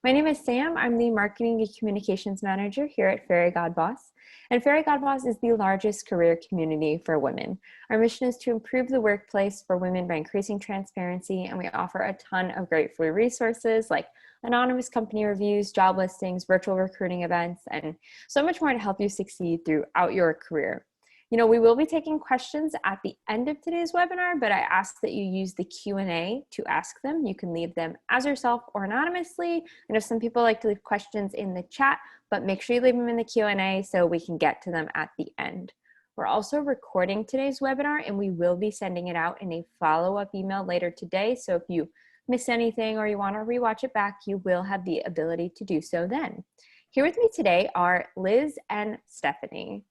My name is Sam. I'm the Marketing and Communications Manager here at Fairygodboss. And Fairygodboss is the largest career community for women. Our mission is to improve the workplace for women by increasing transparency, and we offer a ton of great free resources like anonymous company reviews, job listings, virtual recruiting events, and so much more to help you succeed throughout your career. We will be taking questions at the end of today's webinar, but I ask that you use the Q&A to ask them. You can leave them as yourself or anonymously. I know some people like to leave questions in the chat, but make sure you leave them in the Q&A so we can get to them at the end. We're also recording today's webinar, and we will be sending it out in a follow-up email later today. So if you miss anything or you want to rewatch it back, you will have the ability to do so then. Here with me today are Liz and Stephanie.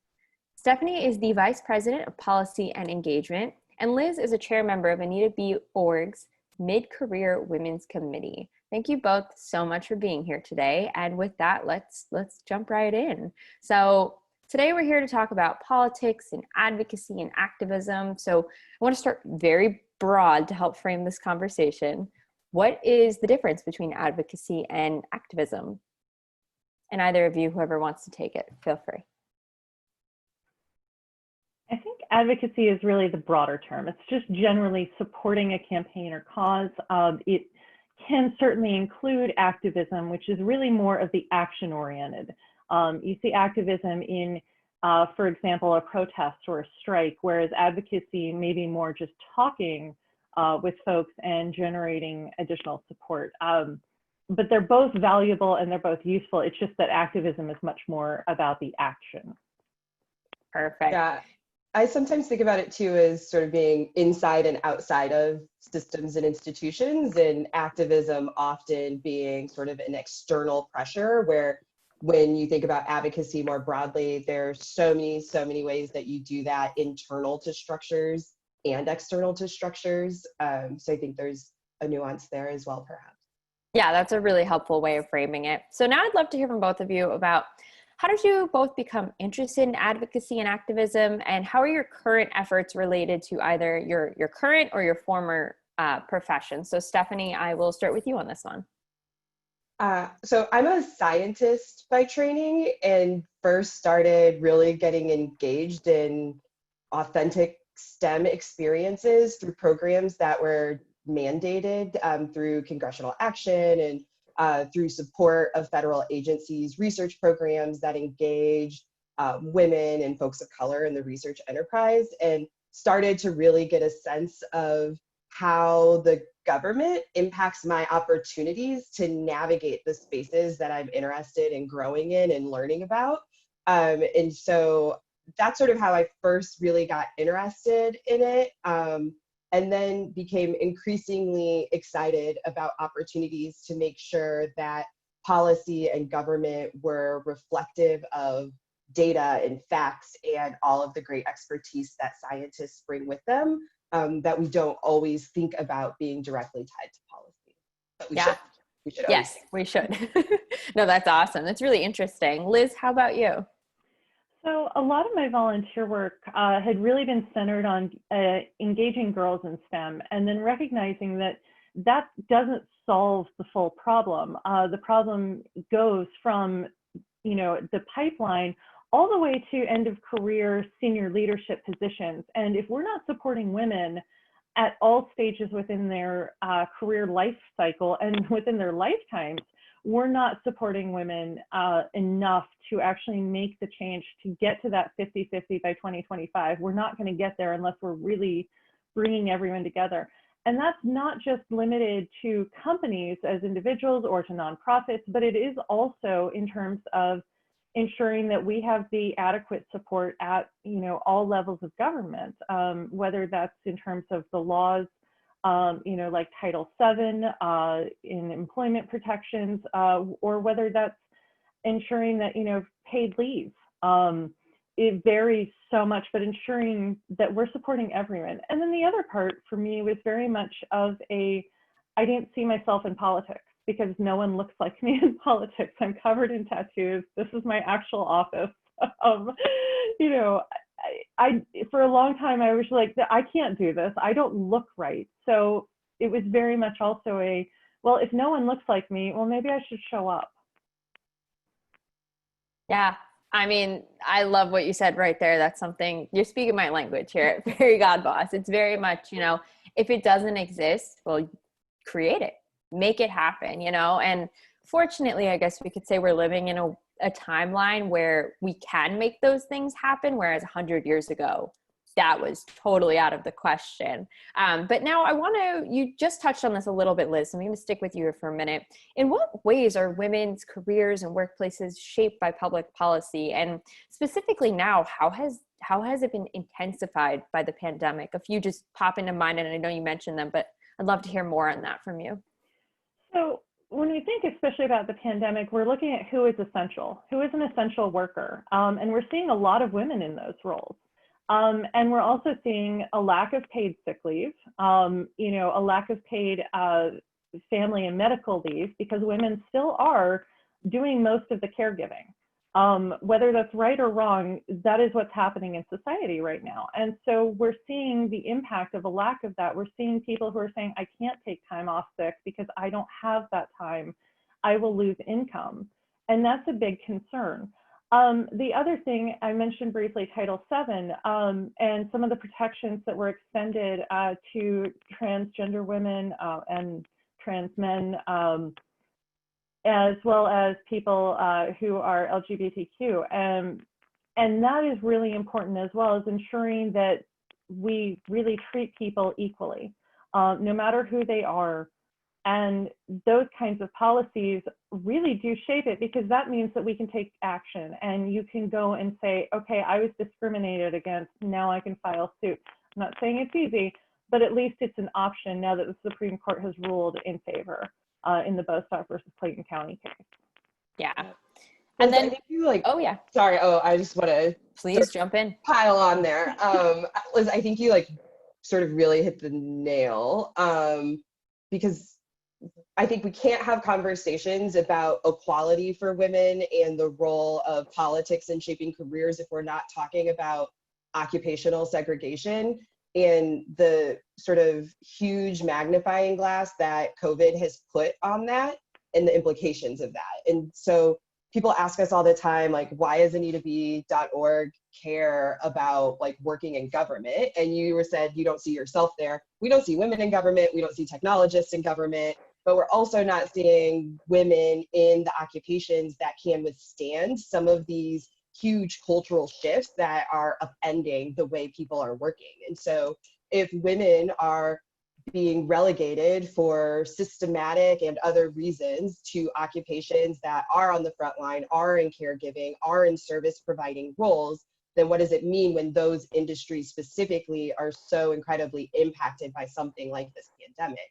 Stephanie is the Vice President of Policy and Engagement, and Liz is a chair member of Anita B. Org's Mid-Career Women's Committee. Thank you both so much for being here today. And with that, let's jump right in. So today we're here to talk about politics and advocacy and activism. So I want to start very broad to help frame this conversation. What is the difference between advocacy and activism? And either of you, whoever wants to take it, feel free. I think advocacy is really the broader term. It's just generally supporting a campaign or cause. It can certainly include activism, which is really more of the action-oriented. You see activism in, for example, a protest or a strike, whereas advocacy may be more just talking with folks and generating additional support. But they're both valuable and they're both useful. It's just that activism is much more about the action. Perfect. Yeah. I sometimes think about it too as sort of being inside and outside of systems and institutions, and activism often being sort of an external pressure, where when you think about advocacy more broadly, there's so many ways that you do that, internal to structures and external to structures. So I think there's a nuance there as well, perhaps. Yeah, that's a really helpful way of framing it. So now I'd love to hear from both of you about how did you both become interested in advocacy and activism, and how are your current efforts related to either your current or your former profession? So Stephanie, I will start with you on this one. So I'm a scientist by training, and first started really getting engaged in authentic STEM experiences through programs that were mandated through congressional action and through support of federal agencies, research programs that engage women and folks of color in the research enterprise, and started to really get a sense of how the government impacts my opportunities to navigate the spaces that I'm interested in growing in and learning about. And so that's sort of how I first really got interested in it. And then became increasingly excited about opportunities to make sure that policy and government were reflective of data and facts and all of the great expertise that scientists bring with them, that we don't always think about being directly tied to policy. But we should. We should. Yes, we should. No, that's awesome. That's really interesting. Liz, how about you? So a lot of my volunteer work had really been centered on engaging girls in STEM, and then recognizing that that doesn't solve the full problem. The problem goes from, the pipeline all the way to end of career senior leadership positions. And if we're not supporting women at all stages within their career life cycle and within their lifetimes, we're not supporting women enough to actually make the change to get to that 50-50 by 2025. We're not going to get there unless we're really bringing everyone together. And that's not just limited to companies as individuals or to nonprofits, but it is also in terms of ensuring that we have the adequate support at all levels of government, whether that's in terms of the laws, like Title VII in employment protections, or whether that's ensuring that, paid leave. It varies so much, but ensuring that we're supporting everyone. And then the other part for me was very much of I didn't see myself in politics because no one looks like me in politics. I'm covered in tattoos. This is my actual office. For a long time, I was like, I can't do this. I don't look right. So it was very much also well, if no one looks like me, well, maybe I should show up. Yeah. I mean, I love what you said right there. That's something, you're speaking my language here at Fairygodboss. It's very much, if it doesn't exist, well, create it, make it happen, and fortunately, I guess we could say we're living in a timeline where we can make those things happen, whereas 100 years ago, that was totally out of the question. But now you just touched on this a little bit, Liz, so I'm going to stick with you for a minute. In what ways are women's careers and workplaces shaped by public policy? And specifically now, how has it been intensified by the pandemic? A few just pop into mind, and I know you mentioned them, but I'd love to hear more on that from you. So when we think especially about the pandemic, we're looking at who is essential, who is an essential worker. And we're seeing a lot of women in those roles. And we're also seeing a lack of paid sick leave, a lack of paid family and medical leave, because women still are doing most of the caregiving. Whether that's right or wrong, that is what's happening in society right now. And so we're seeing the impact of a lack of that. We're seeing people who are saying, I can't take time off sick because I don't have that time. I will lose income. And that's a big concern. The other thing I mentioned briefly, Title VII, and some of the protections that were extended to transgender women and trans men, as well as people who are LGBTQ. And that is really important, as well as ensuring that we really treat people equally, no matter who they are. And those kinds of policies really do shape it, because that means that we can take action and you can go and say, okay, I was discriminated against, now I can file suit. I'm not saying it's easy, but at least it's an option now that the Supreme Court has ruled in favor in the Bostock versus Clayton County case. Yeah. And then I think you oh yeah. Sorry, I just want to please jump in. Pile on there. Liz, I think you sort of really hit the nail, because I think we can't have conversations about equality for women and the role of politics in shaping careers if we're not talking about occupational segregation and the sort of huge magnifying glass that COVID has put on that and the implications of that. And so people ask us all the time, why does AnitaB.org care about working in government? And you said you don't see yourself there. We don't see women in government. We don't see technologists in government. But we're also not seeing women in the occupations that can withstand some of these huge cultural shifts that are upending the way people are working. And so if women are being relegated for systematic and other reasons to occupations that are on the front line, are in caregiving, are in service providing roles, then what does it mean when those industries specifically are so incredibly impacted by something like this pandemic?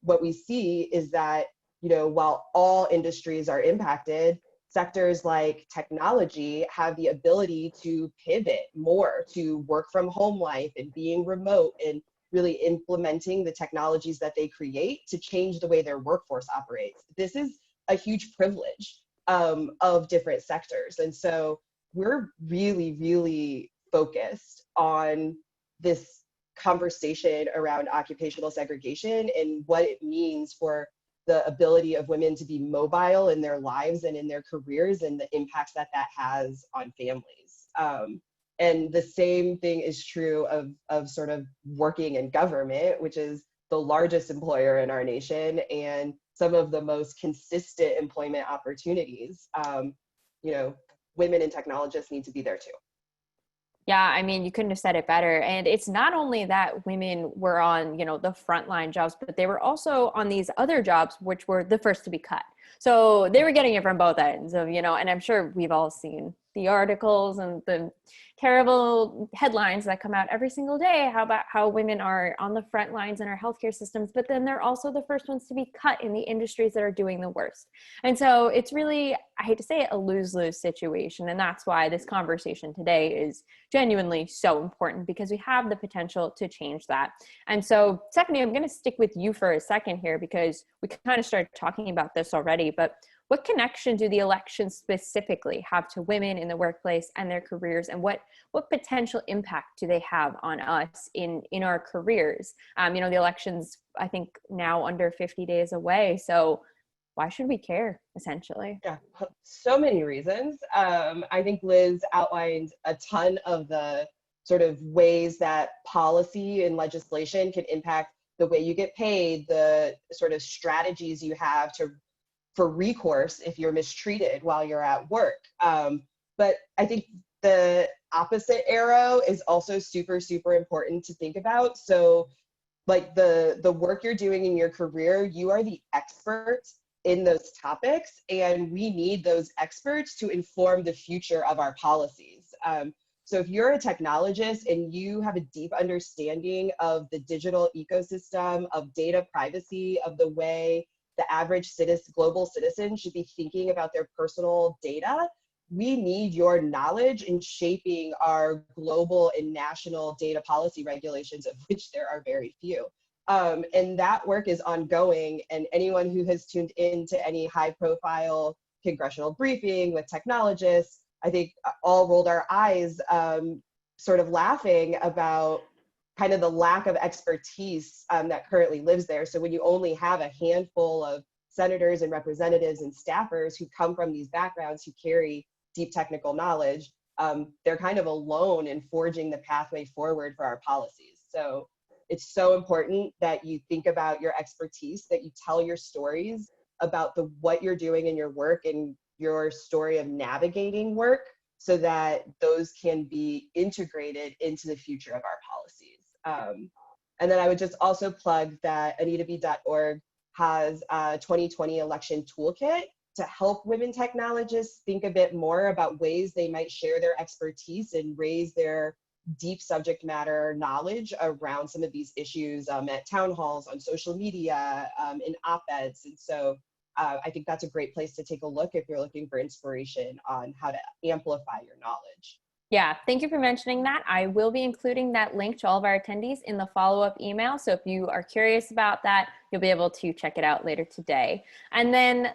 What we see is that, while all industries are impacted, sectors like technology have the ability to pivot more to work from home life and being remote and really implementing the technologies that they create to change the way their workforce operates. This is a huge privilege of different sectors. And so we're really, really focused on this conversation around occupational segregation and what it means for the ability of women to be mobile in their lives and in their careers, and the impacts that has on families. And the same thing is true of sort of working in government, which is the largest employer in our nation and some of the most consistent employment opportunities. Women and technologists need to be there too. Yeah, I mean, you couldn't have said it better. And it's not only that women were on, the frontline jobs, but they were also on these other jobs, which were the first to be cut. So they were getting it from both ends of, and I'm sure we've all seen the articles and the terrible headlines that come out every single day about how women are on the front lines in our healthcare systems, but then they're also the first ones to be cut in the industries that are doing the worst. And so it's really, I hate to say it, a lose-lose situation. And that's why this conversation today is genuinely so important, because we have the potential to change that. And so Stephanie, I'm going to stick with you for a second here, because we kind of started talking about this already, but what connection do the elections specifically have to women in the workplace and their careers, and what potential impact do they have on us in our careers? The elections, I think, now under 50 days away, so why should we care, essentially? Yeah, so many reasons. I think Liz outlined a ton of the sort of ways that policy and legislation can impact the way you get paid, the sort of strategies you have for recourse if you're mistreated while you're at work. But I think the opposite arrow is also super, super important to think about. So like the work you're doing in your career, you are the expert in those topics, and we need those experts to inform the future of our policies. So if you're a technologist and you have a deep understanding of the digital ecosystem, of data privacy, of the way the average global citizen should be thinking about their personal data, we need your knowledge in shaping our global and national data policy regulations, of which there are very few. And that work is ongoing, and anyone who has tuned into any high profile congressional briefing with technologists, I think all rolled our eyes, sort of laughing about kind of the lack of expertise that currently lives there. So when you only have a handful of senators and representatives and staffers who come from these backgrounds, who carry deep technical knowledge, they're kind of alone in forging the pathway forward for our policies. So it's so important that you think about your expertise, that you tell your stories about what you're doing in your work and your story of navigating work, so that those can be integrated into the future of our policies. And then I would just also plug that AnitaB.org has a 2020 election toolkit to help women technologists think a bit more about ways they might share their expertise and raise their deep subject matter knowledge around some of these issues at town halls, on social media, in op-eds. And so I think that's a great place to take a look if you're looking for inspiration on how to amplify your knowledge. Yeah, thank you for mentioning that. I will be including that link to all of our attendees in the follow-up email. So if you are curious about that, you'll be able to check it out later today. And then,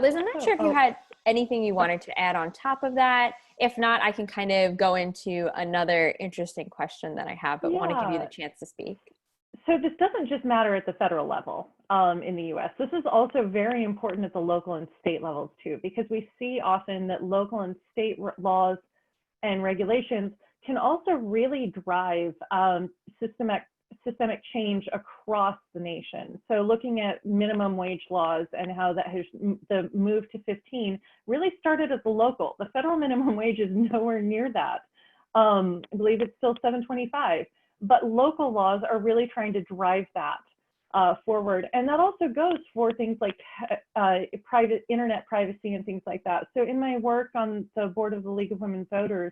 Liz, I'm not sure if you had anything you wanted to add on top of that. If not, I can kind of go into another interesting question that I have, but want to give you the chance to speak. So this doesn't just matter at the federal level in the US. This is also very important at the local and state levels too, because we see often that local and state laws and regulations can also really drive systemic change across the nation. So looking at minimum wage laws and how that has, the move to 15 really started at the local. The federal minimum wage is nowhere near that. I believe it's still $7.25, but local laws are really trying to drive that forward. And that also goes for things like private internet privacy and things like that. So in my work on the board of the League of Women Voters,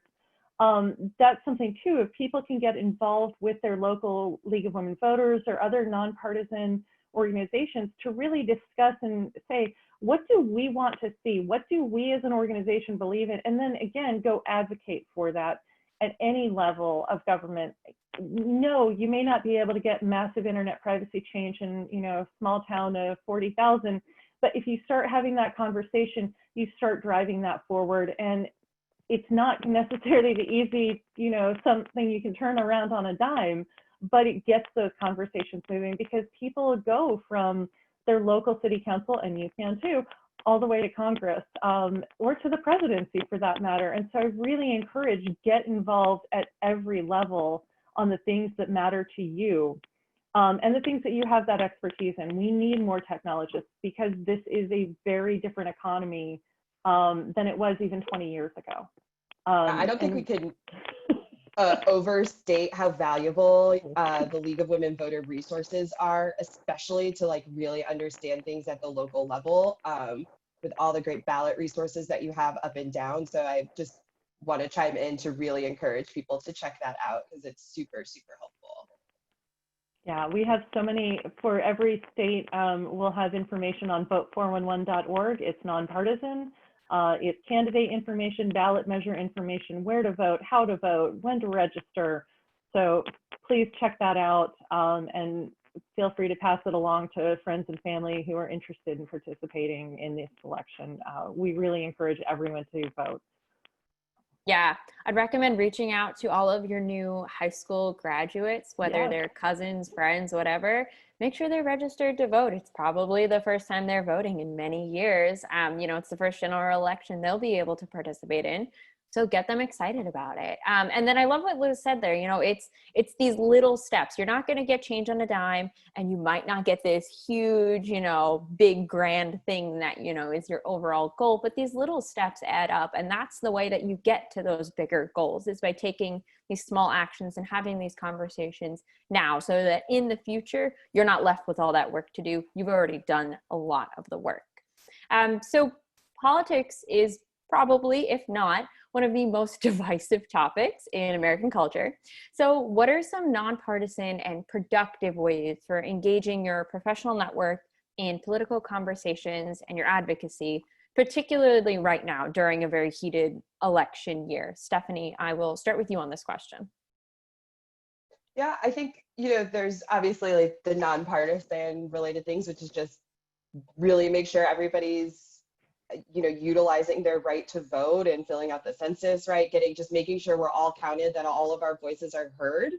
that's something too. If people can get involved with their local League of Women Voters or other nonpartisan organizations to really discuss and say, what do we want to see? What do we as an organization believe in? And then again, go advocate for that at any level of government. No, you may not be able to get massive internet privacy change in, a small town of 40,000, but if you start having that conversation, you start driving that forward. And it's not necessarily the easy, something you can turn around on a dime, but it gets those conversations moving, because people go from their local city council, and you can too, all the way to Congress, or to the presidency for that matter. And so I really encourage, get involved at every level on the things that matter to you, and the things that you have that expertise in. We need more technologists, because this is a very different economy than it was even 20 years ago. I don't think we can overstate how valuable the League of Women Voter resources are, especially to really understand things at the local level, with all the great ballot resources that you have up and down. So I just want to chime in to really encourage people to check that out, because it's super, super helpful. Yeah, we have so many, for every state, we'll have information on vote411.org. It's nonpartisan. It's candidate information, ballot measure information, where to vote, how to vote, when to register. So please check that out, and feel free to pass it along to friends and family who are interested in participating in this election. We really encourage everyone to vote. Yeah, I'd recommend reaching out to all of your new high school graduates, whether Yes. they're cousins, friends, whatever. Make sure they're registered to vote. It's probably the first time they're voting in many years. It's the first general election they'll be able to participate in. So get them excited about it. And then I love what Liz said there. It's these little steps. You're not going to get change on a dime, and you might not get this huge, big grand thing that, is your overall goal. But these little steps add up. And that's the way that you get to those bigger goals, is by taking these small actions and having these conversations now, so that in the future, you're not left with all that work to do. You've already done a lot of the work. So politics is probably, if not, one of the most divisive topics in American culture. So what are some nonpartisan and productive ways for engaging your professional network in political conversations and your advocacy, particularly right now during a very heated election year? Stephanie, I will start with you on this question. Yeah, I think, there's obviously like the nonpartisan related things, which is just really make sure everybody's utilizing their right to vote and filling out the census, right? Making sure we're all counted, that all of our voices are heard,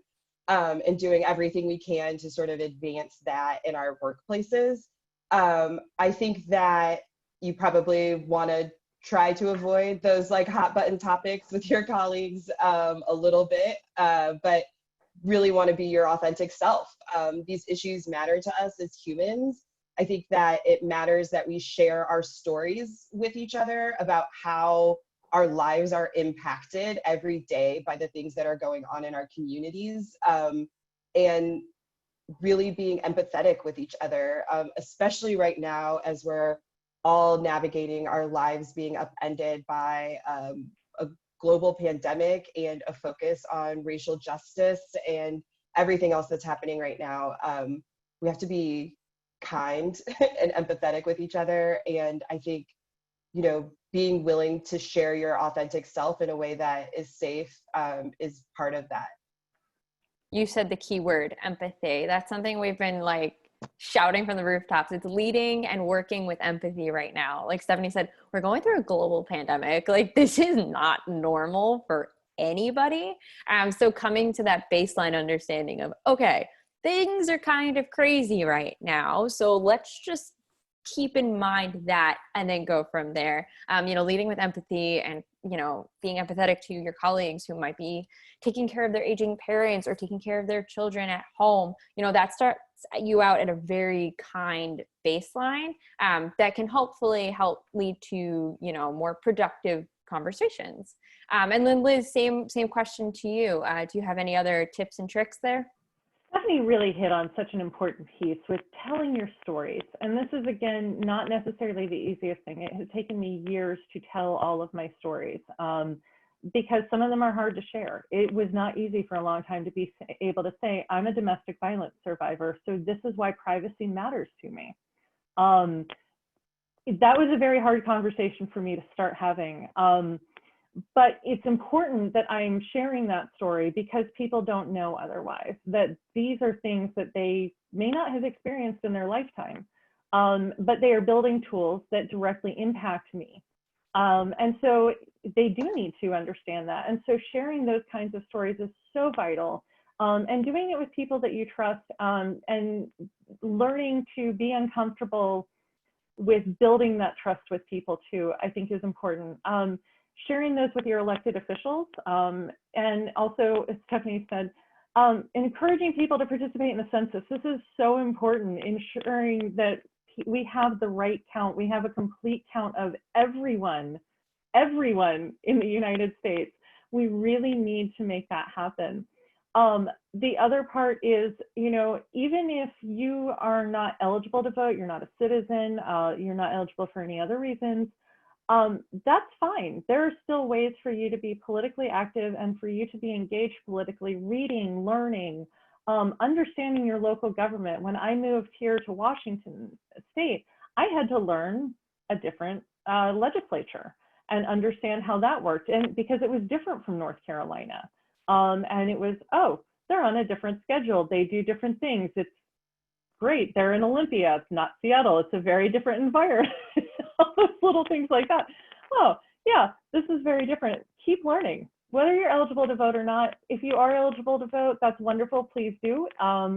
and doing everything we can to sort of advance that in our workplaces. I think that you probably want to try to avoid those like hot button topics with your colleagues a little bit, but really want to be your authentic self. These issues matter to us as humans. I think that it matters that we share our stories with each other about how our lives are impacted every day by the things that are going on in our communities, and really being empathetic with each other, especially right now as we're all navigating our lives being upended by a global pandemic and a focus on racial justice and everything else that's happening right now. We have to be kind and empathetic with each other. And I think, being willing to share your authentic self in a way that is safe is part of that. You said the key word, empathy. That's something we've been shouting from the rooftops. It's leading and working with empathy right now. Like Stephanie said, we're going through a global pandemic. This is not normal for anybody. So coming to that baseline understanding of, okay, things are kind of crazy right now, so let's just keep in mind that and then go from there. Leading with empathy and, being empathetic to your colleagues who might be taking care of their aging parents or taking care of their children at home, that starts you out at a very kind baseline that can hopefully help lead to, more productive conversations. And then Liz, same question to you. Do you have any other tips and tricks there? Stephanie really hit on such an important piece with telling your stories. And this is, again, not necessarily the easiest thing. It has taken me years to tell all of my stories because some of them are hard to share. It was not easy for a long time to be able to say, I'm a domestic violence survivor, so this is why privacy matters to me. That was a very hard conversation for me to start having. But it's important that I'm sharing that story because people don't know otherwise, that these are things that they may not have experienced in their lifetime, but they are building tools that directly impact me. And so they do need to understand that. And so sharing those kinds of stories is so vital, and doing it with people that you trust, and learning to be uncomfortable with building that trust with people too, I think is important. Sharing those with your elected officials, and also, as Stephanie said, encouraging people to participate in the census. This is so important, ensuring that we have the right count. We have a complete count of everyone in the United States. We really need to make that happen. The other part is, even if you are not eligible to vote, you're not a citizen, you're not eligible for any other reasons, that's fine. There are still ways for you to be politically active and for you to be engaged politically, reading, learning, understanding your local government. When I moved here to Washington State, I had to learn a different legislature and understand how that worked, and because it was different from North Carolina. And it was, oh, they're on a different schedule. They do different things. great, they're in Olympia, it's not Seattle, it's a very different environment. All those little things like that. Oh, yeah, this is very different. Keep learning. Whether you're eligible to vote or not, if you are eligible to vote, that's wonderful, please do.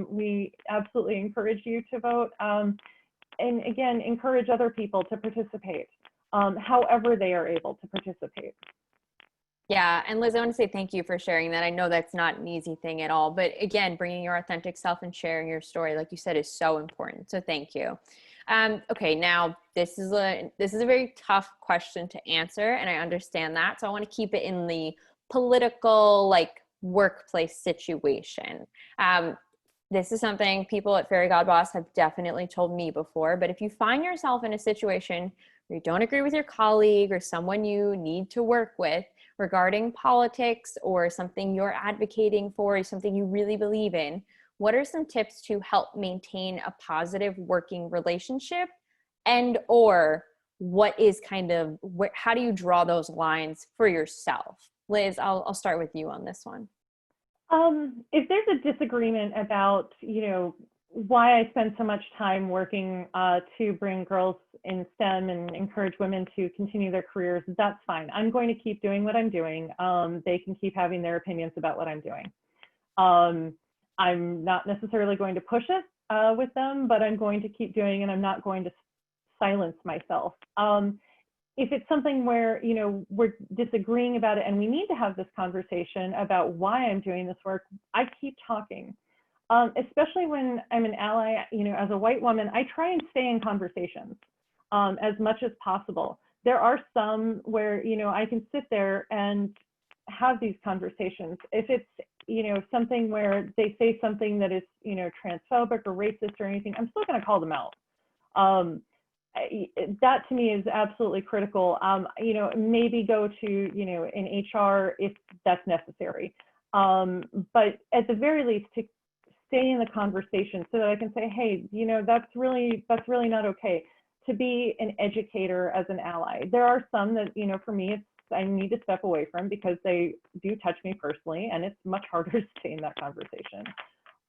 We absolutely encourage you to vote. And again, encourage other people to participate, however they are able to participate. Yeah, and Liz, I want to say thank you for sharing that. I know that's not an easy thing at all, but again, bringing your authentic self and sharing your story, like you said, is so important. So thank you. Okay, now this is a very tough question to answer, and I understand that. So I want to keep it in the political, like, workplace situation. This is something people at Fairygodboss have definitely told me before, but if you find yourself in a situation where you don't agree with your colleague or someone you need to work with regarding politics or something you're advocating for or something you really believe in, what are some tips to help maintain a positive working relationship? And or what is how do you draw those lines for yourself? Liz, I'll start with you on this one. If there's a disagreement about, why I spend so much time working to bring girls in STEM and encourage women to continue their careers, that's fine. I'm going to keep doing what I'm doing. They can keep having their opinions about what I'm doing. I'm not necessarily going to push it with them, but I'm going to keep doing, and I'm not going to silence myself. If it's something where, we're disagreeing about it and we need to have this conversation about why I'm doing this work, I keep talking. Especially when I'm an ally, as a white woman, I try and stay in conversations as much as possible. There are some where, I can sit there and have these conversations. If it's, something where they say something that is, transphobic or racist or anything, I'm still going to call them out. That to me is absolutely critical. Maybe go to, an HR if that's necessary. But at the very least, to stay in the conversation so that I can say, hey, that's really not okay. To be an educator as an ally. There are some that, for me, I need to step away from because they do touch me personally, and it's much harder to stay in that conversation.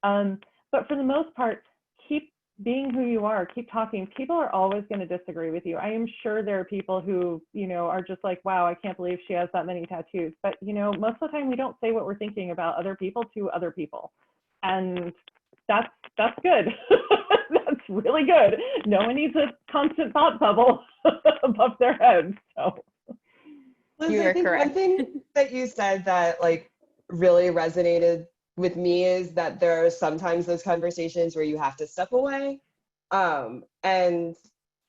But for the most part, keep being who you are, keep talking. People are always going to disagree with you. I am sure there are people who, are just like, wow, I can't believe she has that many tattoos. But, most of the time we don't say what we're thinking about other people to other people. And that's good. That's really good. No one needs a constant thought bubble above their heads. So. Liz, You I are think correct. one thing that you said that like really resonated with me is that there are sometimes those conversations where you have to step away. And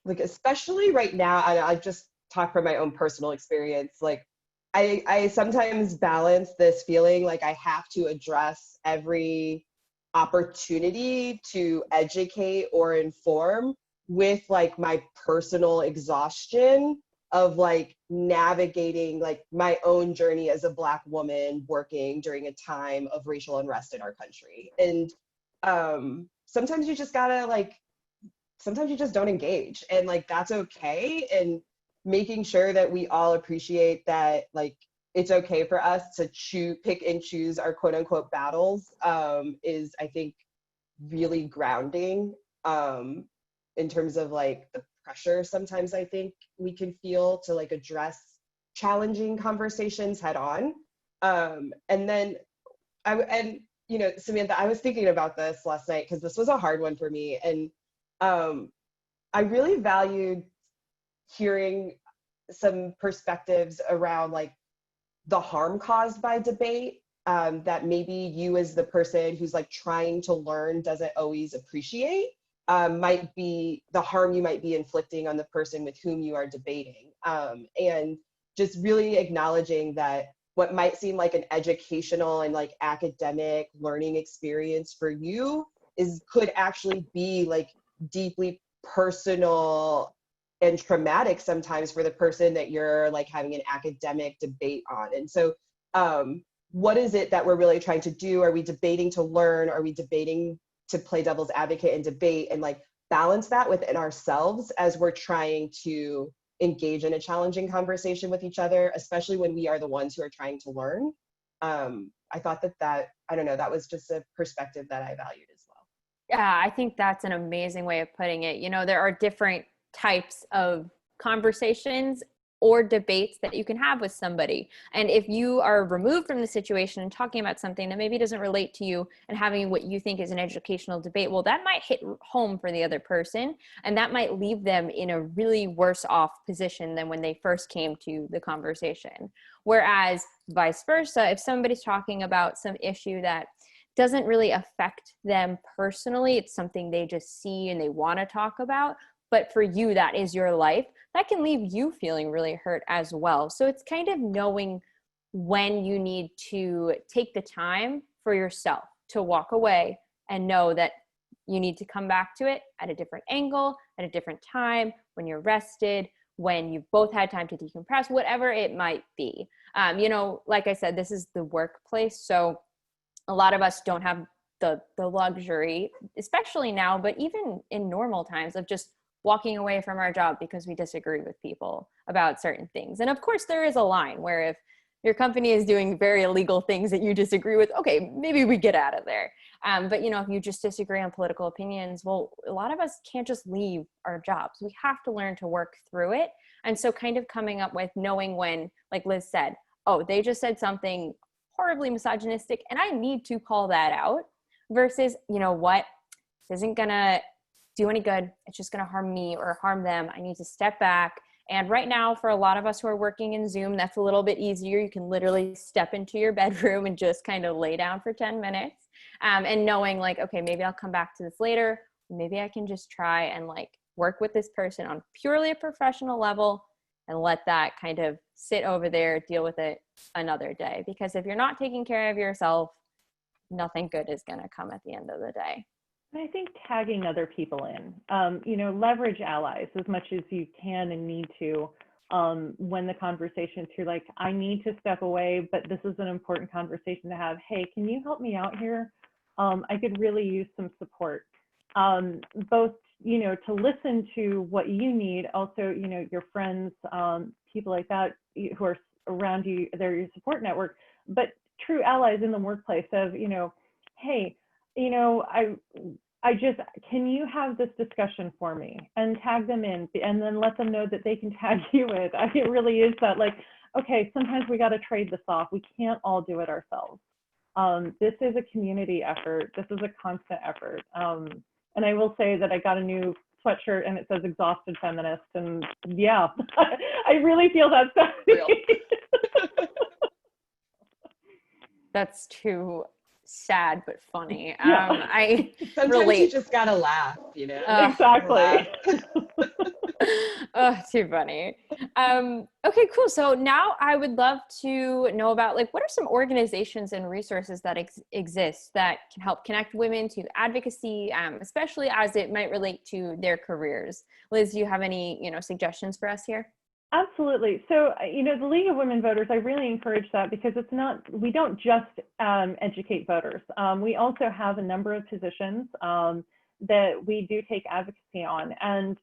like, especially right now, and I just talk from my own personal experience, like I sometimes balance this feeling like I have to address every opportunity to educate or inform with like my personal exhaustion of like navigating like my own journey as a Black woman working during a time of racial unrest in our country. And sometimes you just gotta like, sometimes you just don't engage, and like that's okay. And making sure that we all appreciate that like it's okay for us to pick and choose our quote unquote battles is, I think, really grounding in terms of like the pressure sometimes I think we can feel to like address challenging conversations head on. And then Samantha, I was thinking about this last night because this was a hard one for me. And I really valued hearing some perspectives around like the harm caused by debate that maybe you as the person who's like trying to learn doesn't always appreciate. Might be the harm you might be inflicting on the person with whom you are debating. And just really acknowledging that what might seem like an educational and like academic learning experience for you could actually be like deeply personal and traumatic sometimes for the person that you're like having an academic debate on. And so what is it that we're really trying to do? Are we debating to learn? Are we debating to play devil's advocate and debate, and like balance that within ourselves as we're trying to engage in a challenging conversation with each other, especially when we are the ones who are trying to learn. I thought that I don't know, that was just a perspective that I valued as well. Yeah, I think that's an amazing way of putting it. There are different types of conversations or debates that you can have with somebody. And if you are removed from the situation and talking about something that maybe doesn't relate to you and having what you think is an educational debate, well, that might hit home for the other person. And that might leave them in a really worse off position than when they first came to the conversation. Whereas vice versa, if somebody's talking about some issue that doesn't really affect them personally, it's something they just see and they want to talk about, but for you, that is your life, that can leave you feeling really hurt as well. So it's kind of knowing when you need to take the time for yourself to walk away and know that you need to come back to it at a different angle, at a different time, when you're rested, when you've both had time to decompress, whatever it might be. Like I said, this is the workplace. So a lot of us don't have the luxury, especially now, but even in normal times, of just walking away from our job because we disagree with people about certain things. And of course, there is a line where if your company is doing very illegal things that you disagree with, okay, maybe we get out of there. But if you just disagree on political opinions, well, a lot of us can't just leave our jobs. We have to learn to work through it. And so kind of coming up with knowing when, like Liz said, oh, they just said something horribly misogynistic and I need to call that out, versus, what, this isn't gonna do any good. It's just gonna harm me or harm them. I need to step back. And right now, for a lot of us who are working in Zoom, that's a little bit easier. You can literally step into your bedroom and just kind of lay down for 10 minutes. And knowing like, okay, maybe I'll come back to this later. Maybe I can just try and like work with this person on purely a professional level and let that kind of sit over there, deal with it another day. Because if you're not taking care of yourself, nothing good is going to come at the end of the day. I think tagging other people in, leverage allies as much as you can and need to, when the conversation through like, I need to step away, but this is an important conversation to have. Hey, can you help me out here? I could really use some support, both, to listen to what you need, also, your friends, people like that who are around you, they're your support network, but true allies in the workplace of, hey, I just, can you have this discussion for me, and tag them in, and then let them know that they can tag you in. It really is that like, okay, sometimes we got to trade this off. We can't all do it ourselves. This is a community effort. This is a constant effort. And I will say that I got a new sweatshirt and it says exhausted feminist. And yeah, I really feel that's Real. That's too sad but funny. Yeah. I Sometimes relate. you just gotta laugh, Exactly. Laugh. Oh, too funny. Okay, cool. So now I would love to know about like, what are some organizations and resources that exist that can help connect women to advocacy, especially as it might relate to their careers? Liz, do you have any, suggestions for us here? Absolutely. So, the League of Women Voters, I really encourage that because we don't just educate voters. We also have a number of positions that we do take advocacy on. And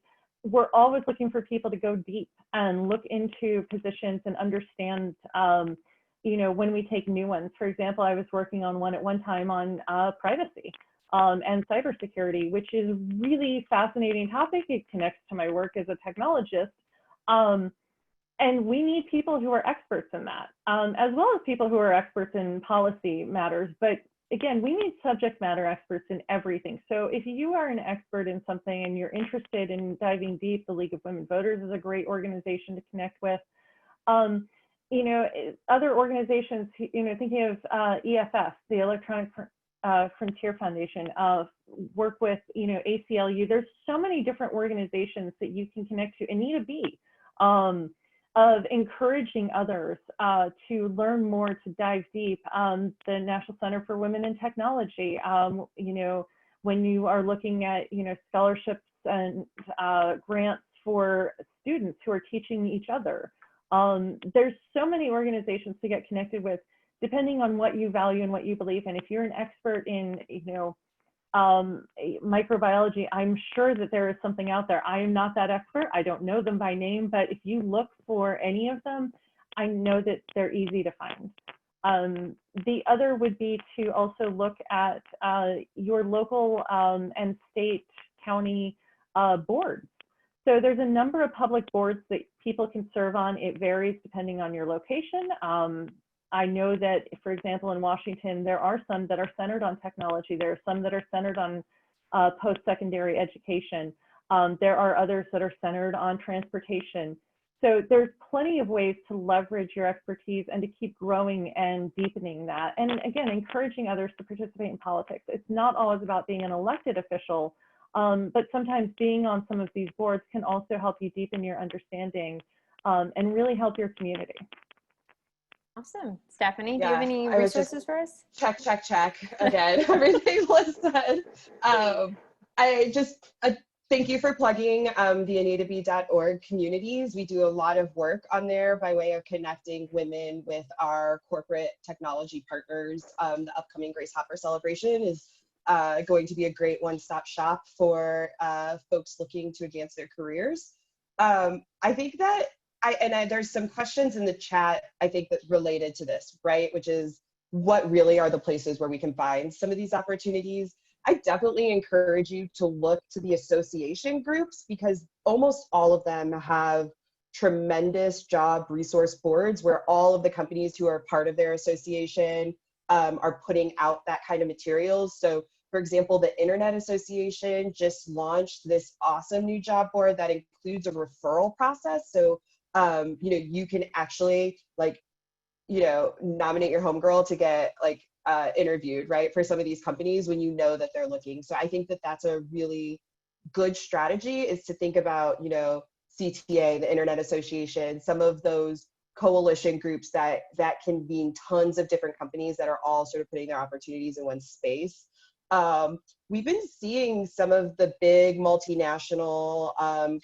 we're always looking for people to go deep and look into positions and understand, when we take new ones. For example, I was working on one at one time on privacy and cybersecurity, which is a really fascinating topic. It connects to my work as a technologist. And we need people who are experts in that, as well as people who are experts in policy matters. But again, we need subject matter experts in everything. So if you are an expert in something and you're interested in diving deep, the League of Women Voters is a great organization to connect with. Other organizations, thinking of EFF, the Electronic Frontier Foundation, work with, ACLU. There's so many different organizations that you can connect to and need to be. Of encouraging others to learn more, to dive deep. The National Center for Women in Technology, when you are looking at, scholarships and grants for students who are teaching each other. There's so many organizations to get connected with, depending on what you value and what you believe in. If you're an expert in, microbiology, I'm sure that there is something out there. I am not that expert. I don't know them by name, but if you look for any of them, I know that they're easy to find. The other would be to also look at your local and state, county boards. So there's a number of public boards that people can serve on. It varies depending on your location. I know that, for example, in Washington, there are some that are centered on technology. There are some that are centered on post-secondary education. There are others that are centered on transportation. So there's plenty of ways to leverage your expertise and to keep growing and deepening that. And again, encouraging others to participate in politics. It's not always about being an elected official, but sometimes being on some of these boards can also help you deepen your understanding and really help your community. Awesome. Stephanie, do you Yeah, have any I was just resources for us? check again. Everything was said. I just thank you for plugging the AnitaB.org communities. We do a lot of work on there by way of connecting women with our corporate technology partners. The upcoming Grace Hopper celebration is going to be a great one-stop shop for folks looking to advance their careers. I think that there's some questions in the chat, I think, that related to this, right? Which is, what really are the places where we can find some of these opportunities? I definitely encourage you to look to the association groups, because almost all of them have tremendous job resource boards where all of the companies who are part of their association are putting out that kind of materials. So for example, the Internet Association just launched this awesome new job board that includes a referral process. So you can actually nominate your homegirl to get interviewed, right, for some of these companies when you know that they're looking. So I think that that's a really good strategy, is to think about, CTA, the Internet Association, some of those coalition groups that convene tons of different companies that are all sort of putting their opportunities in one space. We've been seeing some of the big multinational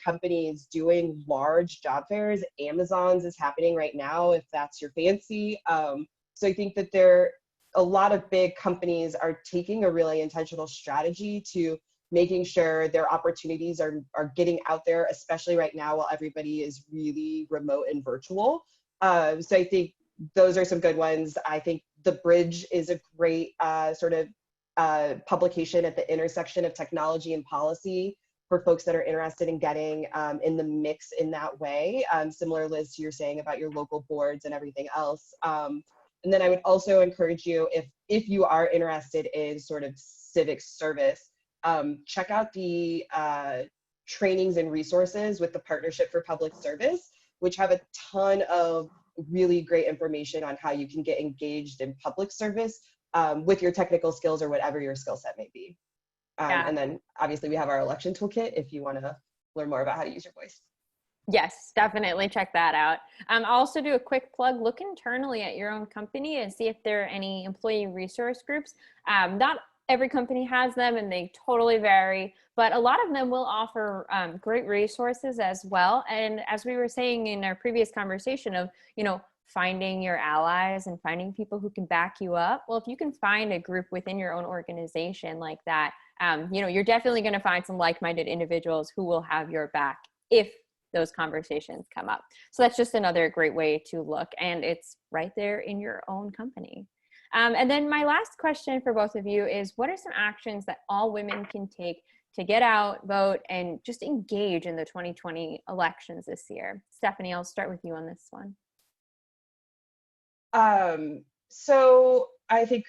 companies doing large job fairs. Amazon's is happening right now, if that's your fancy. So I think that a lot of big companies are taking a really intentional strategy to making sure their opportunities are getting out there, especially right now while everybody is really remote and virtual. So I think those are some good ones. I think The Bridge is a great sort of publication at the intersection of technology and policy for folks that are interested in getting in the mix in that way. Similar, Liz, to you're saying about your local boards and everything else. And then I would also encourage you, if you are interested in sort of civic service, check out the trainings and resources with the Partnership for Public Service, which have a ton of really great information on how you can get engaged in public service with your technical skills or whatever your skill set may be. And then obviously we have our election toolkit if you want to learn more about how to use your voice. Yes, definitely check that out. I'll also do a quick plug. Look internally at your own company and see if there are any employee resource groups. Not every company has them, and they totally vary, but a lot of them will offer great resources as well. And as we were saying in our previous conversation of, finding your allies and finding people who can back you up. Well, if you can find a group within your own organization like that, you're definitely going to find some like-minded individuals who will have your back if those conversations come up. So that's just another great way to look, and it's right there in your own company. And then my last question for both of you is, what are some actions that all women can take to get out, vote, and just engage in the 2020 elections this year? Stephanie, I'll start with you on this one. So I think,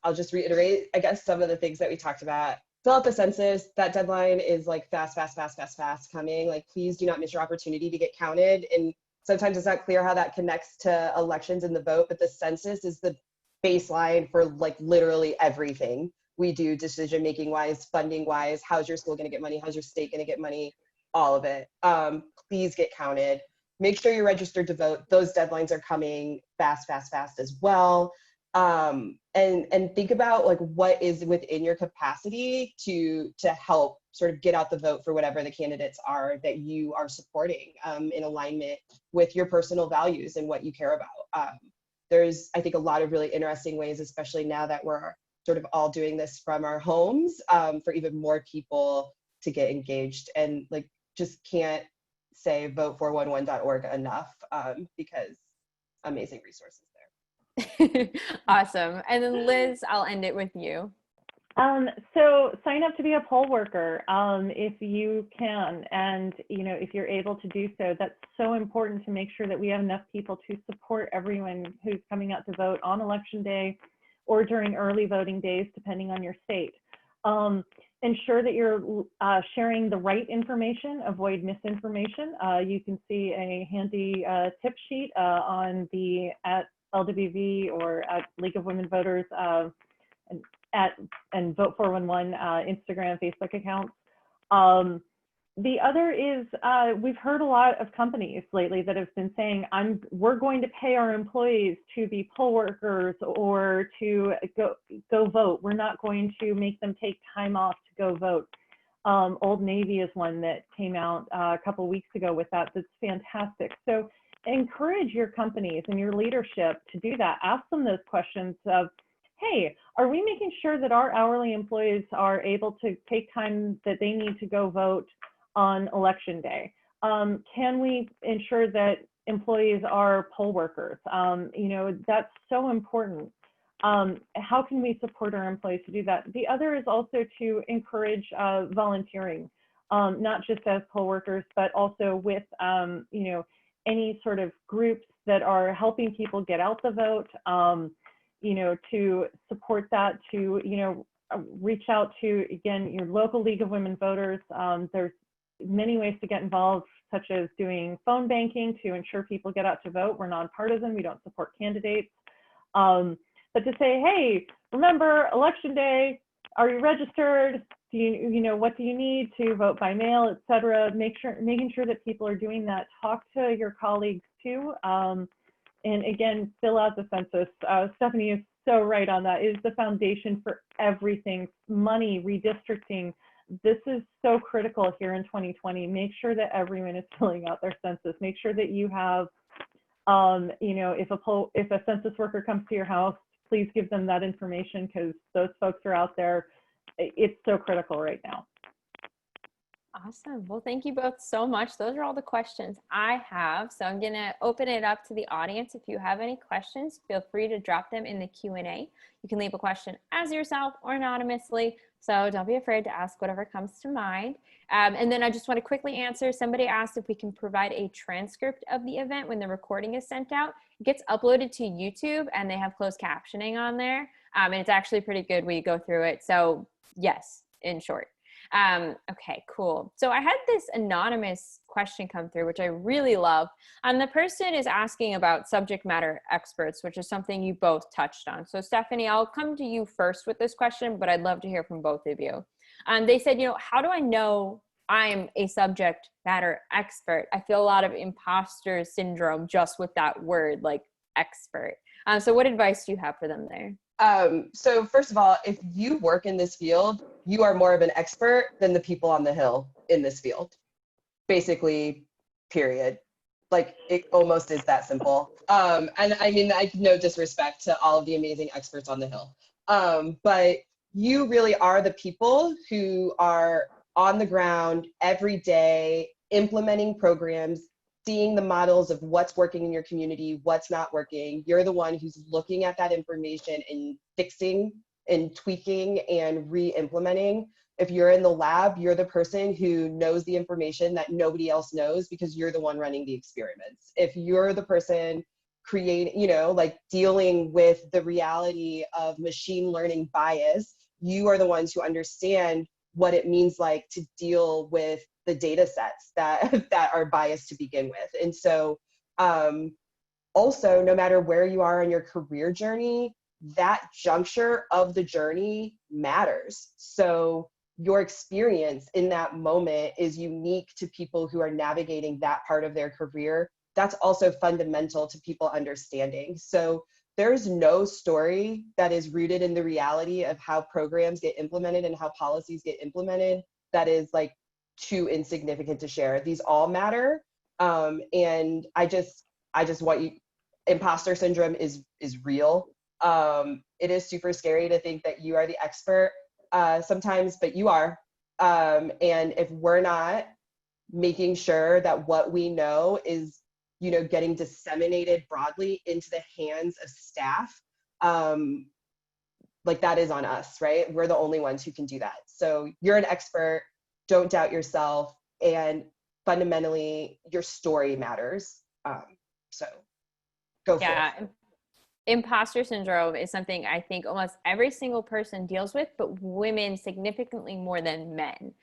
I'll just reiterate, I guess, some of the things that we talked about. Fill out the census. That deadline is fast coming. Please do not miss your opportunity to get counted. And sometimes it's not clear how that connects to elections and the vote, but the census is the baseline for literally everything we do, decision-making wise, funding wise. How's your school going to get money? How's your state going to get money? All of it. Please get counted. Make sure you're registered to vote. Those deadlines are coming fast as well. And think about what is within your capacity to help sort of get out the vote for whatever the candidates are that you are supporting in alignment with your personal values and what you care about. There's, I think, a lot of really interesting ways, especially now that we're sort of all doing this from our homes, for even more people to get engaged, and just can't say vote411.org enough, because amazing resources there. Awesome. And then Liz, I'll end it with you. So sign up to be a poll worker if you can, and if you're able to do so. That's so important to make sure that we have enough people to support everyone who's coming out to vote on election day or during early voting days, depending on your state. Ensure that you're sharing the right information, avoid misinformation. You can see a handy tip sheet on the at LWV or at League of Women Voters and Vote 411 Instagram, Facebook accounts. The other is we've heard a lot of companies lately that have been saying, we're going to pay our employees to be poll workers or to go vote. We're not going to make them take time off to go vote. Old Navy is one that came out a couple weeks ago with that. That's fantastic. So encourage your companies and your leadership to do that. Ask them those questions of, hey, are we making sure that our hourly employees are able to take time that they need to go vote on election day? Can we ensure that employees are poll workers? That's so important. How can we support our employees to do that? The other is also to encourage volunteering, not just as poll workers, but also with any sort of groups that are helping people get out the vote. To support that, to, reach out to, again, your local League of Women Voters. There's many ways to get involved, such as doing phone banking to ensure people get out to vote. We're nonpartisan, we don't support candidates. But to say, hey, remember election day, are you registered? Do what do you need to vote by mail, et cetera? Making sure that people are doing that. Talk to your colleagues too. And again, fill out the census. Stephanie is so right on that. It is the foundation for everything. Money, redistricting. This is so critical here in 2020. Make sure that everyone is filling out their census. Make sure that you have, if a census worker comes to your house, please give them that information because those folks are out there. It's so critical right now. Awesome. Well, thank you both so much. Those are all the questions I have. So I'm going to open it up to the audience. If you have any questions, feel free to drop them in the Q&A. You can leave a question as yourself or anonymously. So don't be afraid to ask whatever comes to mind. And then I just want to quickly answer. Somebody asked if we can provide a transcript of the event when the recording is sent out. It gets uploaded to YouTube and they have closed captioning on there. And it's actually pretty good when you go through it. So yes, in short. Okay, cool. So I had this anonymous question come through, which I really love. The person is asking about subject matter experts, which is something you both touched on. So Stephanie, I'll come to you first with this question, but I'd love to hear from both of you. They said, how do I know I'm a subject matter expert? I feel a lot of imposter syndrome just with that word, like expert. So what advice do you have for them there? So first of all, if you work in this field, you are more of an expert than the people on the hill in this field. Basically, period. Like it almost is that simple. And I mean, no disrespect to all of the amazing experts on the hill. But you really are the people who are on the ground every day, implementing programs, seeing the models of what's working in your community, what's not working. You're the one who's looking at that information and fixing and tweaking and re-implementing. If you're in the lab, you're the person who knows the information that nobody else knows because you're the one running the experiments. If you're the person creating, like dealing with the reality of machine learning bias, you are the ones who understand what it means like to deal with the data sets that are biased to begin with. And so also, no matter where you are in your career journey, that juncture of the journey matters. So your experience in that moment is unique to people who are navigating that part of their career. That's also fundamental to people understanding. So there's no story that is rooted in the reality of how programs get implemented and how policies get implemented that is like too insignificant to share. These all matter. And I just want you, imposter syndrome is real. It is super scary to think that you are the expert sometimes, but you are. And if we're not making sure that what we know is getting disseminated broadly into the hands of staff, like that is on us, right? We're the only ones who can do that. So you're an expert, don't doubt yourself, and fundamentally your story matters. So go for it. Imposter syndrome is something I think almost every single person deals with, but women significantly more than men,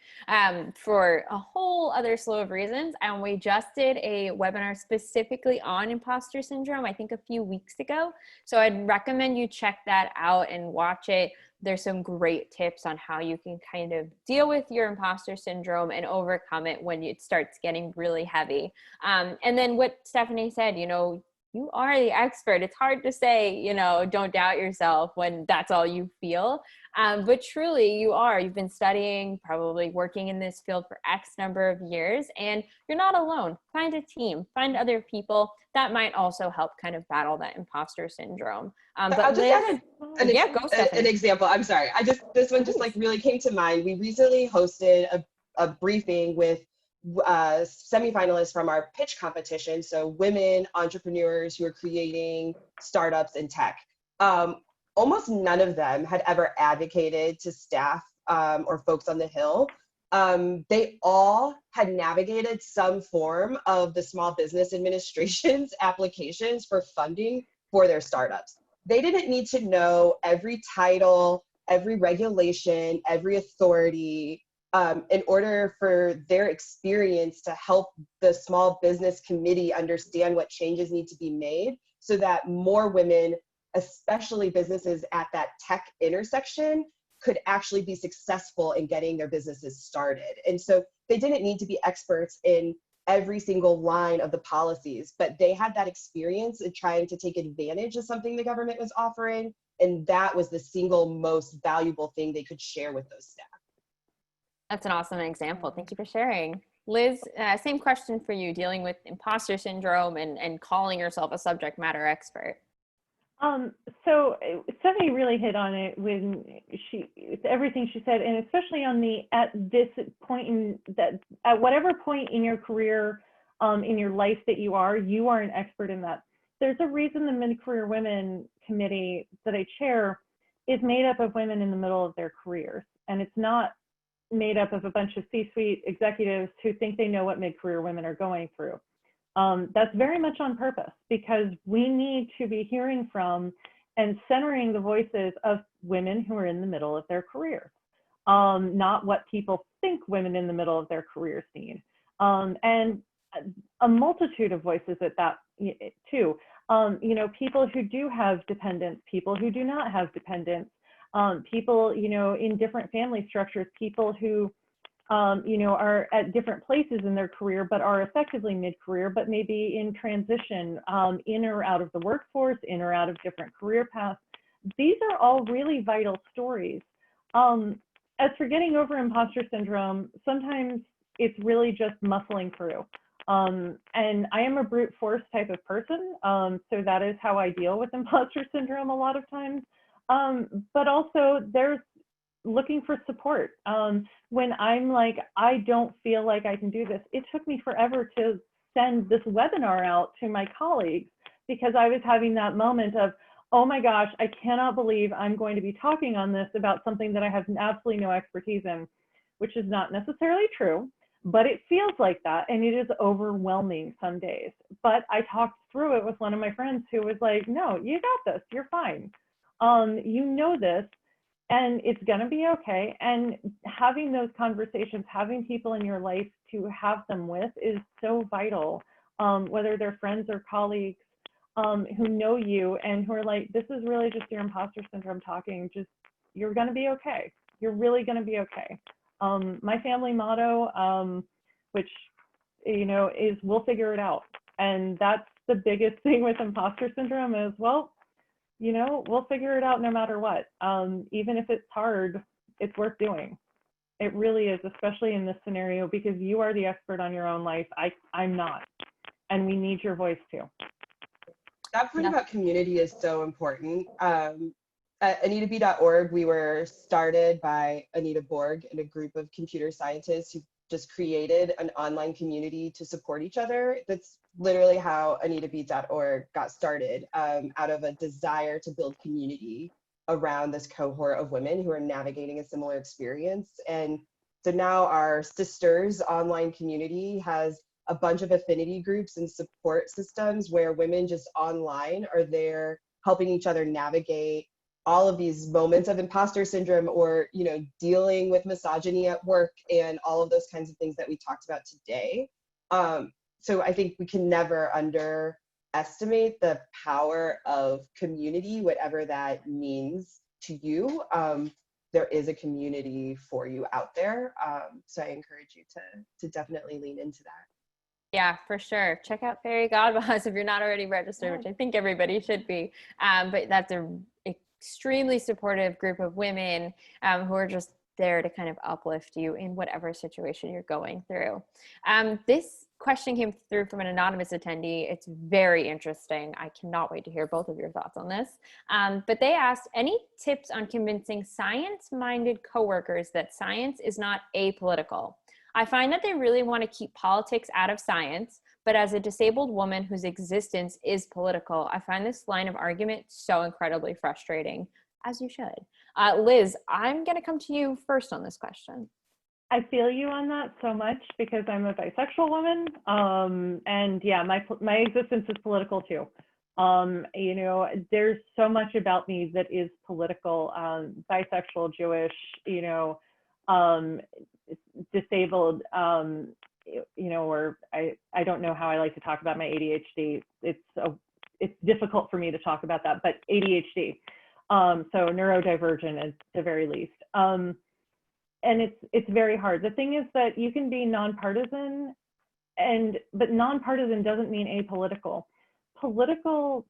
for a whole other slew of reasons. And we just did a webinar specifically on imposter syndrome, I think a few weeks ago. So I'd recommend you check that out and watch it. There's some great tips on how you can kind of deal with your imposter syndrome and overcome it when it starts getting really heavy. And then what Stephanie said, you are the expert. It's hard to say, don't doubt yourself when that's all you feel. But truly you are. You've been studying, probably working in this field for X number of years, and you're not alone. Find a team, find other people that might also help kind of battle that imposter syndrome. But I'll just add an Stephanie. example. I'm sorry. This one just like really came to mind. We recently hosted a briefing with semifinalists from our pitch competition. So women entrepreneurs who are creating startups in tech. Almost none of them had ever advocated to staff or folks on the Hill. They all had navigated some form of the Small Business Administration's applications for funding for their startups. They didn't need to know every title, every regulation, every authority, in order for their experience to help the small business committee understand what changes need to be made so that more women, especially businesses at that tech intersection, could actually be successful in getting their businesses started. And so they didn't need to be experts in every single line of the policies, but they had that experience in trying to take advantage of something the government was offering. And that was the single most valuable thing they could share with those staff. That's an awesome example. Thank you for sharing. Liz, same question for you, dealing with imposter syndrome and calling yourself a subject matter expert. So Stephanie really hit on it when everything she said, and especially on at this point at whatever point in your career, in your life that you are an expert in that. There's a reason the Mid-Career Women Committee that I chair is made up of women in the middle of their careers, and it's not made up of a bunch of C-suite executives who think they know what mid-career women are going through. That's very much on purpose, because we need to be hearing from and centering the voices of women who are in the middle of their careers, not what people think women in the middle of their careers need. And a multitude of voices at that too. People who do have dependents, people who do not have dependents, people, in different family structures, people who, are at different places in their career, but are effectively mid-career, but maybe in transition, in or out of the workforce, in or out of different career paths. These are all really vital stories. As for getting over imposter syndrome, sometimes it's really just muscling through. And I am a brute force type of person, so that is how I deal with imposter syndrome a lot of times. But also there's looking for support. When I'm like, I don't feel like I can do this. It took me forever to send this webinar out to my colleagues, because I was having that moment of, oh my gosh, I cannot believe I'm going to be talking on this about something that I have absolutely no expertise in, which is not necessarily true, but it feels like that. And it is overwhelming some days. But I talked through it with one of my friends who was like, no, you got this, you're fine. You know this, and it's going to be okay. And having those conversations, having people in your life to have them with is so vital, whether they're friends or colleagues who know you and who are like, this is really just your imposter syndrome talking. Just, you're going to be okay. You're really going to be okay. My family motto, which, is we'll figure it out. And that's the biggest thing with imposter syndrome is, well, we'll figure it out no matter what. Even if it's hard, it's worth doing. It really is, especially in this scenario, because you are the expert on your own life. I'm not. And we need your voice too. That point about community is so important. At AnitaB.org, we were started by Anita Borg and a group of computer scientists who just created an online community to support each other. That's literally how AnitaBeat.org got started, out of a desire to build community around this cohort of women who are navigating a similar experience. And so now our sisters online community has a bunch of affinity groups and support systems where women just online are there helping each other navigate all of these moments of imposter syndrome, or, you know, dealing with misogyny at work and all of those kinds of things that we talked about today. So I think we can never underestimate the power of community, whatever that means to you. There is a community for you out there. So I encourage you to definitely lean into that. Yeah, for sure. Check out Fairygodboss if you're not already registered, which I think everybody should be. But that's an extremely supportive group of women who are just there to kind of uplift you in whatever situation you're going through. This question came through from an anonymous attendee. It's very interesting. I cannot wait to hear both of your thoughts on this. But they asked, any tips on convincing science-minded coworkers that science is not apolitical? I find that they really want to keep politics out of science, but as a disabled woman whose existence is political, I find this line of argument so incredibly frustrating, as you should. Liz, I'm going to come to you first on this question. I feel you on that so much because I'm a bisexual woman. And yeah, my existence is political too. You know, there's so much about me that is political, bisexual, Jewish, you know, disabled, you know, or I don't know how I like to talk about my ADHD. It's difficult for me to talk about that, but ADHD. So neurodivergent at the very least. And it's very hard. The thing is that you can be nonpartisan, but nonpartisan doesn't mean apolitical. Political,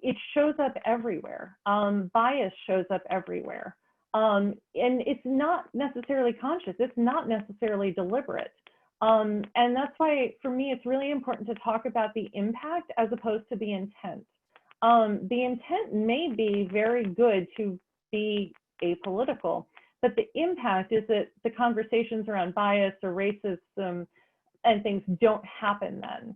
it shows up everywhere. Bias shows up everywhere. And it's not necessarily conscious. It's not necessarily deliberate. And that's why, for me, it's really important to talk about the impact as opposed to the intent. The intent may be very good to be apolitical, but the impact is that the conversations around bias or racism and things don't happen then.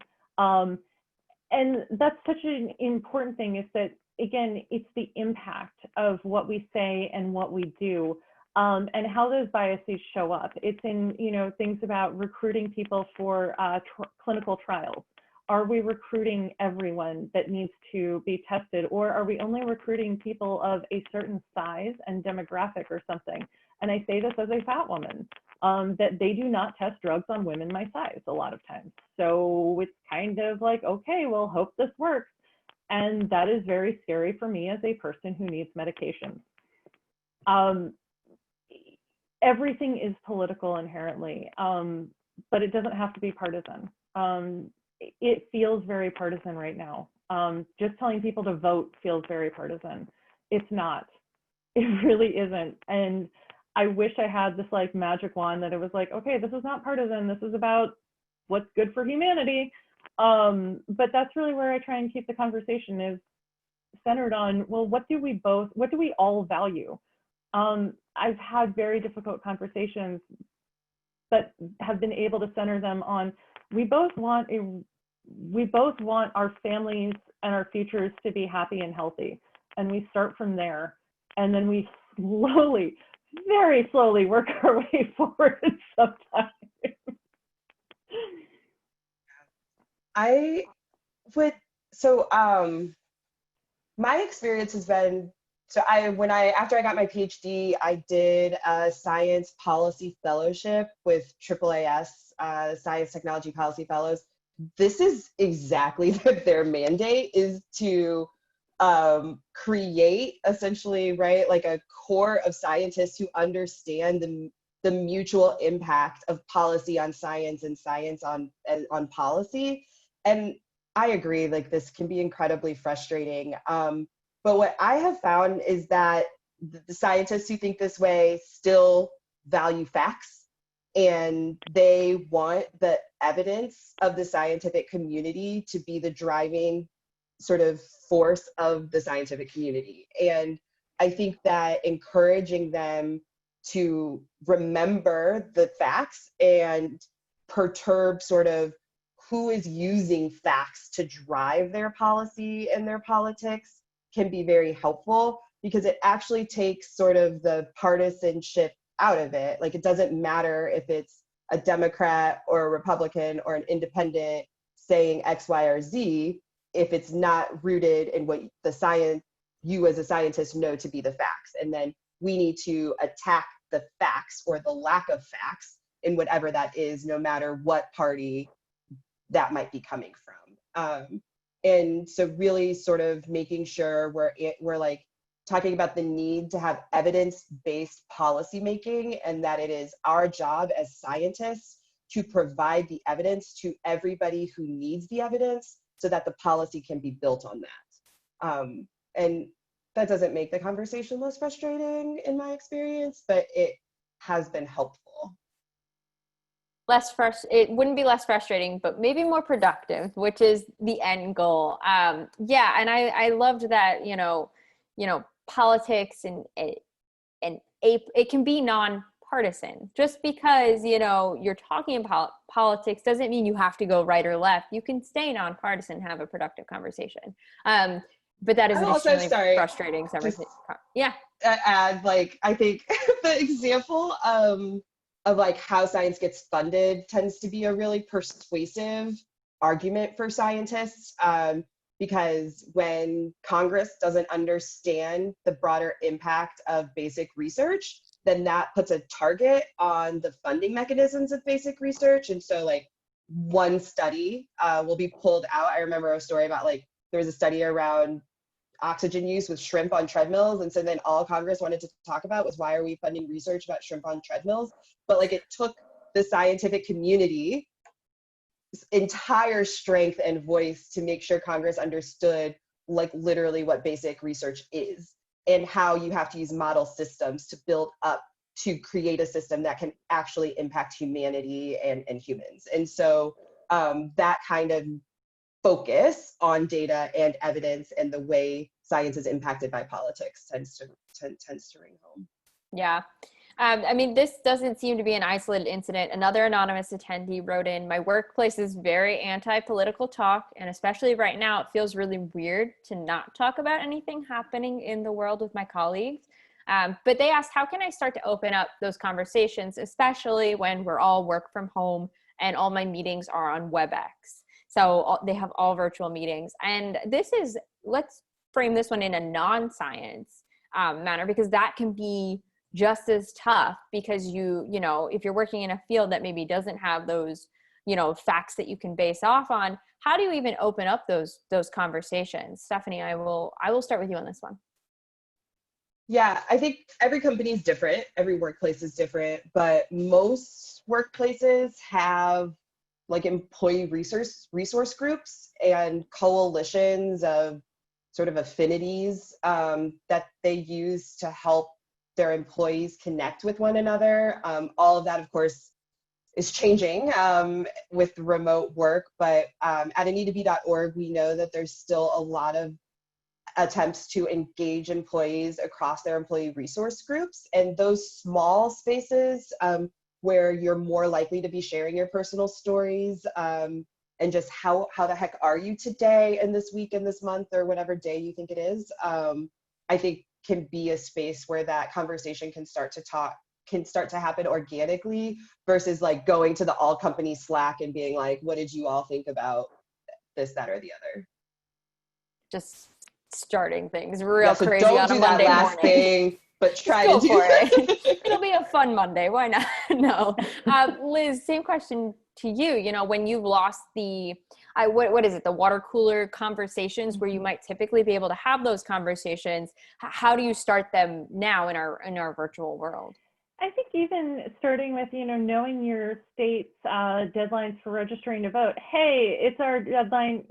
And that's such an important thing, is that, again, it's the impact of what we say and what we do, and how those biases show up. It's in, you know, things about recruiting people for clinical trials. Are we recruiting everyone that needs to be tested, or are we only recruiting people of a certain size and demographic or something? And I say this as a fat woman, that they do not test drugs on women my size a lot of times. So it's kind of like, okay, well, hope this works. And that is very scary for me as a person who needs medications. Everything is political inherently, but it doesn't have to be partisan. It feels very partisan right now. Just telling people to vote feels very partisan. It's not. It really isn't. And I wish I had this like magic wand that it was like, okay, this is not partisan. This is about what's good for humanity. But that's really where I try and keep the conversation, is centered on, well, what do we all value? I've had very difficult conversations, but have been able to center them on, we both want our families and our futures to be happy and healthy. And we start from there. And then we slowly, very slowly work our way forward sometimes. My experience has been, after I got my PhD, I did a science policy fellowship with AAAS, Science Technology Policy Fellows. This is exactly their mandate, is to create, essentially, right, like a core of scientists who understand the mutual impact of policy on science and science on policy. And I agree, like, this can be incredibly frustrating. But what I have found is that the scientists who think this way still value facts, and they want the evidence of the scientific community to be the driving sort of force of the scientific community. And I think that encouraging them to remember the facts and perturb sort of who is using facts to drive their policy and their politics can be very helpful, because it actually takes sort of the partisanship out of it. Like, it doesn't matter if it's a Democrat or a Republican or an independent saying X, Y, or Z, if it's not rooted in what the science, you as a scientist know to be the facts. And then we need to attack the facts or the lack of facts in whatever that is, no matter what party that might be coming from. And so really sort of making sure we're like talking about the need to have evidence-based policymaking, and that it is our job as scientists to provide the evidence to everybody who needs the evidence so that the policy can be built on that. And that doesn't make the conversation less frustrating in my experience, but it has been helpful. It wouldn't be less frustrating, but maybe more productive, which is the end goal. Yeah, and I loved that, politics and it can be nonpartisan. Just because, you're talking about politics doesn't mean you have to go right or left. You can stay nonpartisan, have a productive conversation. But that is an extremely frustrating conversation. Yeah. Add, like, I think the example of like how science gets funded tends to be a really persuasive argument for scientists, because when Congress doesn't understand the broader impact of basic research, then that puts a target on the funding mechanisms of basic research. And so like one study will be pulled out. I remember a story about, like, there was a study around oxygen use with shrimp on treadmills, and so then all Congress wanted to talk about was, why are we funding research about shrimp on treadmills? But like, it took the scientific community entire strength and voice to make sure Congress understood, like, literally what basic research is and how you have to use model systems to build up to create a system that can actually impact humanity and humans. And so that kind of focus on data and evidence and the way science is impacted by politics tends to ring home. Yeah. I mean, this doesn't seem to be an isolated incident. Another anonymous attendee wrote in, "My workplace is very anti-political talk, and especially right now, it feels really weird to not talk about anything happening in the world with my colleagues." But they asked, how can I start to open up those conversations, especially when we're all work from home and all my meetings are on WebEx? So they have all virtual meetings. And let's frame this one in a non-science manner, because that can be just as tough, because if you're working in a field that maybe doesn't have those, facts that you can base off on, how do you even open up those conversations? Stephanie, I will start with you on this one. Yeah, I think every company is different, every workplace is different, but most workplaces have like employee resource groups and coalitions of sort of affinities that they use to help their employees connect with one another. All of that, of course, is changing with remote work, but at anitaB.org, we know that there's still a lot of attempts to engage employees across their employee resource groups. And those small spaces where you're more likely to be sharing your personal stories and just how the heck are you today and this week and this month or whatever day you think it is, I think can be a space where that conversation can start to happen organically, versus like going to the all company Slack and being like, what did you all think about this, that, or the other? Just starting things real so crazy don't on do a that Monday last morning. Thing, but try to do for it. It'll be a fun Monday. Why not? No. Liz, same question to you. When you've lost what is it, the water cooler conversations where you might typically be able to have those conversations, how do you start them now in our virtual world? I think even starting with, knowing your state's deadlines for registering to vote. Hey, it's our deadline,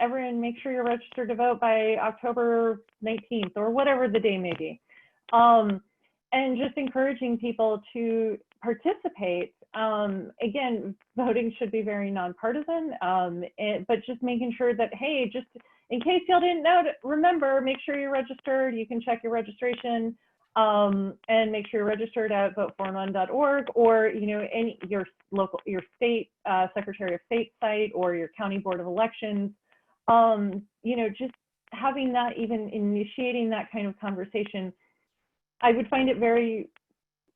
everyone make sure you're registered to vote by October 19th or whatever the day may be. And just encouraging people to participate. Again, voting should be very nonpartisan, but just making sure that, hey, just in case y'all didn't know, remember, make sure you're registered. You can check your registration And make sure you're registered at voteforone.org, or your state Secretary of State site, or your county board of elections. Just having that, even initiating that kind of conversation, I would find it very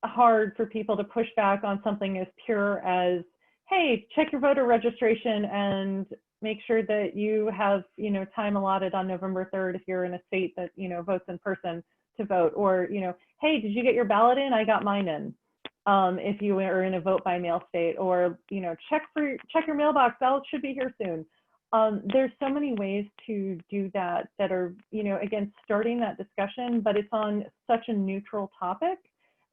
hard for people to push back on something as pure as, hey, check your voter registration and make sure that you have, time allotted on November 3rd if you're in a state that, votes in person to vote, or, hey, did you get your ballot in? I got mine in. If you are in a vote by mail state, or, check your mailbox, ballots should be here soon. There's so many ways to do that are, again, starting that discussion, but it's on such a neutral topic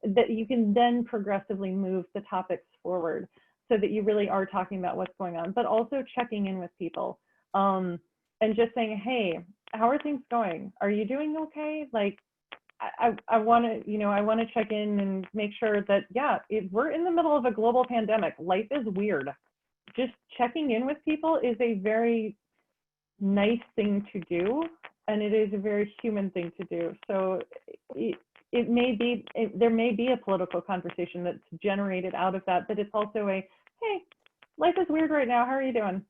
that you can then progressively move the topics forward, so that you really are talking about what's going on, but also checking in with people, and just saying, hey, how are things going? Are you doing okay? Like, I want to check in and make sure that, yeah, we're in the middle of a global pandemic. Life is weird. Just checking in with people is a very nice thing to do, and it is a very human thing to do. So there may be a political conversation that's generated out of that, but it's also a, hey, life is weird right now. How are you doing?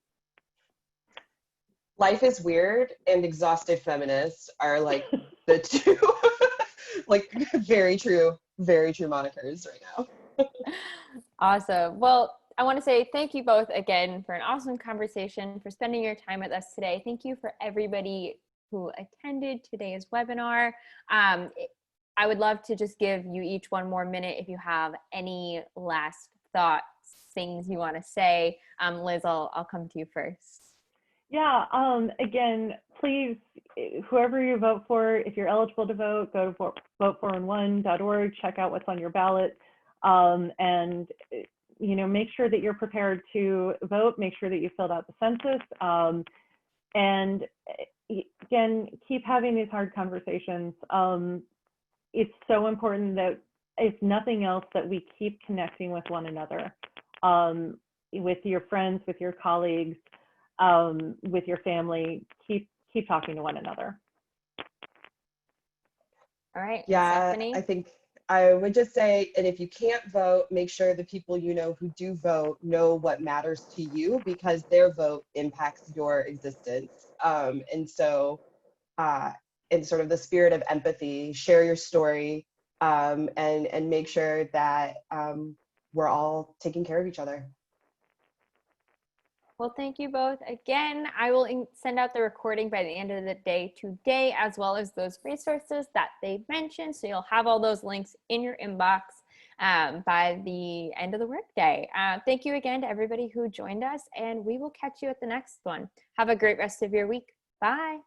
Life is weird and exhausted feminists are like the two, like very true monikers right now. Awesome. Well, I want to say thank you both again for an awesome conversation, for spending your time with us today. Thank you for everybody who attended today's webinar. I would love to just give you each one more minute if you have any last thoughts, things you want to say. Liz, I'll come to you first. Yeah, again, please, whoever you vote for, if you're eligible to vote, go to voteforone.org, check out what's on your ballot, and make sure that you're prepared to vote, make sure that you filled out the census, and again, keep having these hard conversations. It's so important that, if nothing else, that we keep connecting with one another, with your friends, with your colleagues, with your family. Keep talking to one another. All right. Yeah, Stephanie? I think I would just say, and if you can't vote, make sure the people who do vote know what matters to you, because their vote impacts your existence. And so, in sort of the spirit of empathy, share your story, and make sure that we're all taking care of each other. Well, thank you both again. I will send out the recording by the end of the day today, as well as those resources that they mentioned. So you'll have all those links in your inbox by the end of the workday. Thank you again to everybody who joined us, and we will catch you at the next one. Have a great rest of your week. Bye.